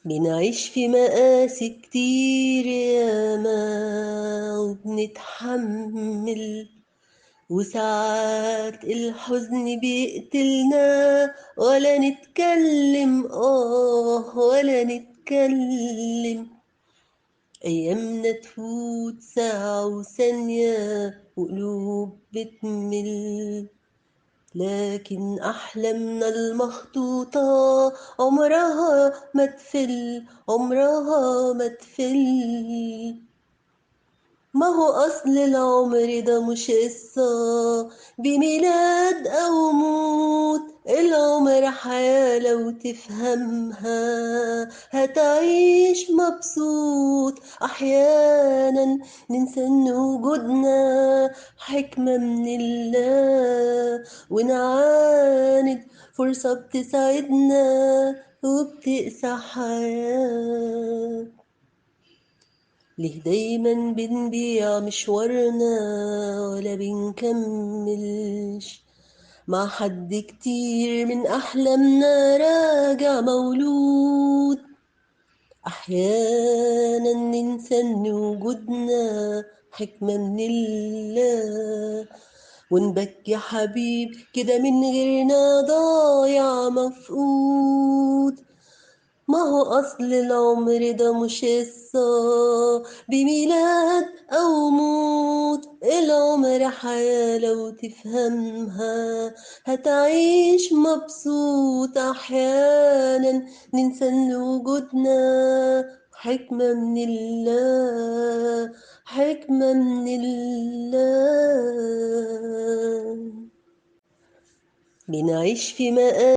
بنعيش في مقاسي كتير ياما وبنتحمل، وساعات الحزن بيقتلنا ولا نتكلم ولا نتكلم. أيامنا تفوت ساعة وثانية وقلوب بتمل، لكن أحلامنا المخطوطة عمرها ما تفل، عمرها ما تفل. ما هو أصل العمر ده مش قصة بميلاد أو موت، العمر حياة لو تفهمها هتعيش مبسوط. أحيانا ننسى إن وجودنا حكمة من الله، ونعاند فرصة بتساعدنا وبتقسى حياة. ليه دايما بنبيع مشوارنا ولا بنكملش مع حد؟ كتير من أحلامنا راجع مولود. أحيانا ننسى إن وجودنا حكمة من الله، ونبكي حبيب كده من غيرنا ضايع مفقود. ما هو أصل العمر ده مش قصة بميلاد أو موت، العمر حياة لو تفهمها هتعيش مبسوط. أحيانا ننسى إن وجودنا حكمة من الله، حكمة من الله. بنعيش في مقام